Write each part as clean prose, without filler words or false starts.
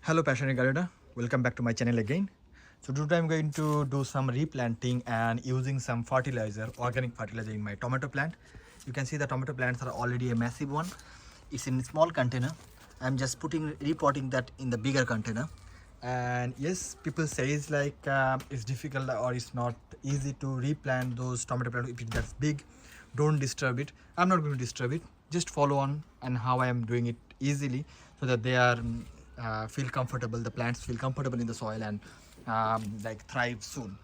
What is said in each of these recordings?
Hello passionate gardener, welcome back to my channel again. So today I'm going to do some replanting and using some fertilizer, organic fertilizer in my tomato plant. You can see the tomato plants are already a massive one. It's in a small container. I'm just repotting that in the bigger container. And yes, people say it's like it's difficult or it's not easy to replant those tomato plants if that's big. Don't disturb it. I'm not going to disturb it. Just follow on and how I am doing it easily so that they are feel comfortable, the plants feel comfortable in the soil and like thrive soon.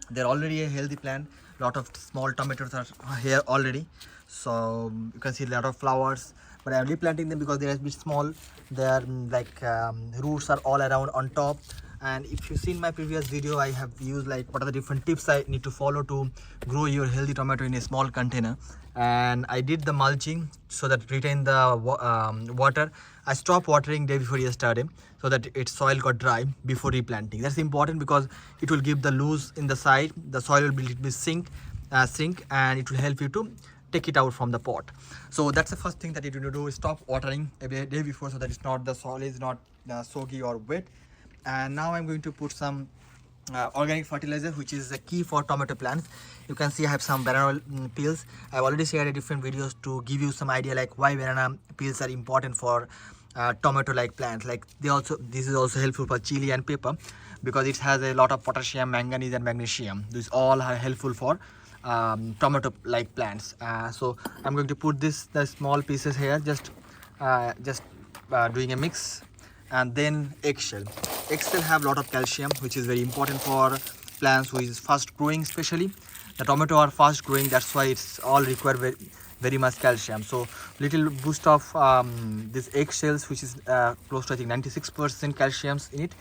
They're already a healthy plant. Lot of small tomatoes are here already, so you can see a lot of flowers, but I'm replanting them because they are a bit small. Their roots are all around on top. And if you've seen my previous video, I have used like what are the different tips I need to follow to grow your healthy tomato in a small container. And I did the mulching so that retain the water. I stopped watering day before yesterday so that its soil got dry before replanting. That's important because it will give the loose in the side. The soil will be sink and it will help you to take it out from the pot. So that's the first thing that you need to do, is stop watering a day before so that it's not, the soil is not soggy or wet. And now I'm going to put some organic fertilizer, which is the key for tomato plants. You can see I have some banana peels. I've already shared different videos to give you some idea like why banana peels are important for tomato like plants. Like this is also helpful for chili and pepper because it has a lot of potassium, manganese and magnesium. These all are helpful for tomato like plants. So I'm going to put the small pieces here, just doing a mix. And then eggshell have a lot of calcium, which is very important for plants who is fast growing. Especially the tomato are fast growing, that's why it's all require very much calcium. So little boost of this eggshells, which is close to I think 96% calcium in it.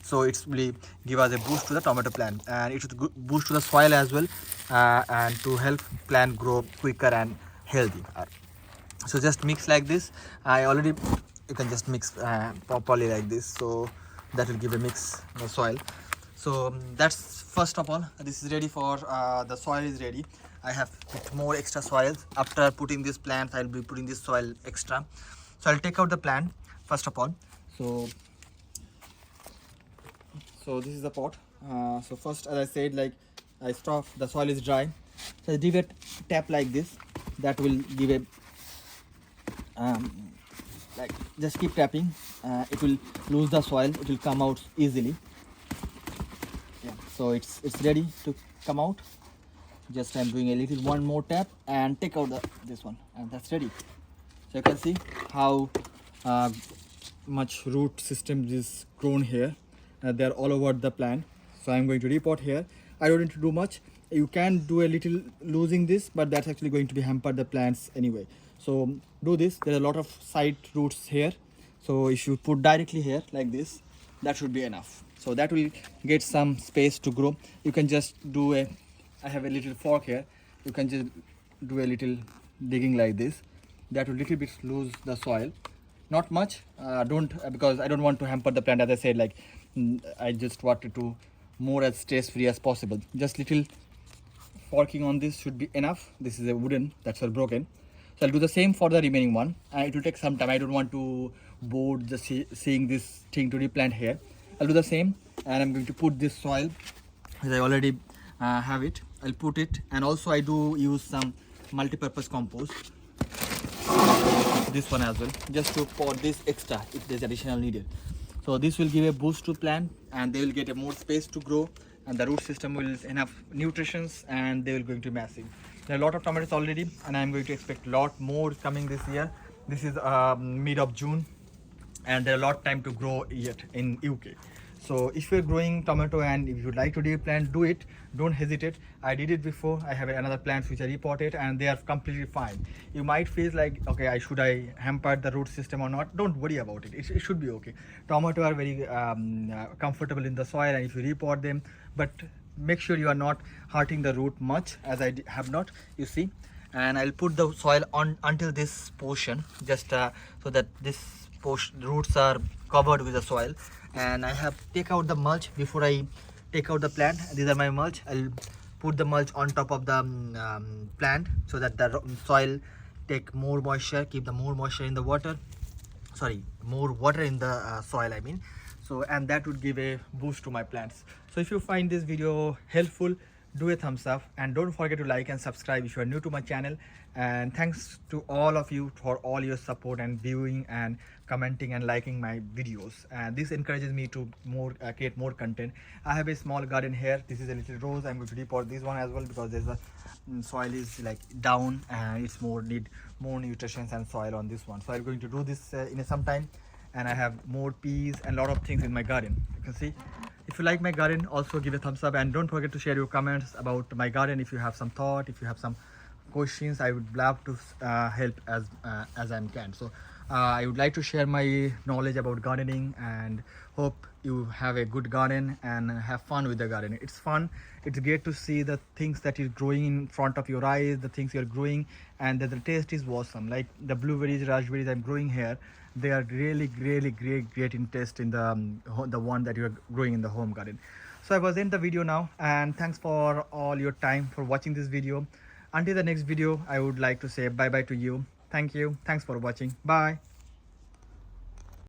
So it's really give us a boost to the tomato plant, and it should boost to the soil as well, and to help plant grow quicker and healthy. So just mix like this. You can just mix properly like this, so that will give a mix in the soil. So that's first of all, this is ready for the soil is ready. I have put more extra soil. After putting this plant, I'll be putting this soil extra. So I'll take out the plant first of all. So this is the pot. So first, as I said, like I stop, the soil is dry, so I give it tap like this. That will give a like just keep tapping. It will lose the soil, it will come out easily. Yeah, so it's ready to come out. Just I'm doing a little one more tap and take out this one, and that's ready. So you can see how much root system is grown here. They're all over the plant. So I'm going to repot here. I don't need to do much. You can do a little losing this, but that's actually going to be hamper the plants anyway. So do this. There are a lot of side roots here, so if you put directly here like this, that should be enough. So that will get some space to grow. You can just do I have a little fork here. You can just do a little digging like this. That will little bit lose the soil, not much. Because I don't want to hamper the plant. As I said, like I just wanted to more as stress free as possible. Just little forking on this should be enough. This is a wooden, that's all broken. So I'll do the same for the remaining one. It will take some time. I don't want to board the seeing this thing to replant here. I'll do the same, and I'm going to put this soil as I already have it. I'll put it, and also I do use some multi-purpose compost, this one as well, just to pour this extra if there's additional needed. So this will give a boost to plant, and they will get a more space to grow, and the root system will enough nutritions, and they will going to be massive. There are a lot of tomatoes already, and I'm going to expect a lot more coming this year. This is mid of June, and there are a lot of time to grow yet in UK. So if you're growing tomato and if you'd like to replant, do it. Don't hesitate. I did it before. I have another plant which I repotted, and they are completely fine. You might feel like, okay, should I hamper the root system or not? Don't worry about it. It should be okay. Tomato are very comfortable in the soil, and if you repot them, but make sure you are not hurting the root much, as I have not, you see. And I'll put the soil on until this portion, just so that this roots are covered with the soil. And I have take out the mulch before I take out the plant. These are my mulch. I'll put the mulch on top of the plant so that the soil take more moisture, keep the more moisture in the water, more water in the soil, I mean. So, and that would give a boost to my plants. So if you find this video helpful, do a thumbs up and don't forget to like and subscribe if you are new to my channel. And thanks to all of you for all your support and viewing and commenting and liking my videos, and this encourages me to create more content. I have a small garden here. This is a little rose. I'm going to repot this one as well because there's a soil is like down and it's need more nutrition and soil on this one. So I'm going to do this in some time. And I have more peas and a lot of things in my garden. You can see. If you like my garden, also give a thumbs up and don't forget to share your comments about my garden. If you have some thought, if you have some questions, I would love to help as I can. So I would like to share my knowledge about gardening and hope you have a good garden and have fun with the garden. It's fun. It's great to see the things that is growing in front of your eyes, the things you're growing, and the taste is awesome. Like the blueberries, raspberries I'm growing here, they are really great in taste in the one that you're growing in the home garden. So I was in the video now, and thanks for all your time for watching this video. Until the next video, I would like to say bye bye to you. Thank you. Thanks for watching. Bye.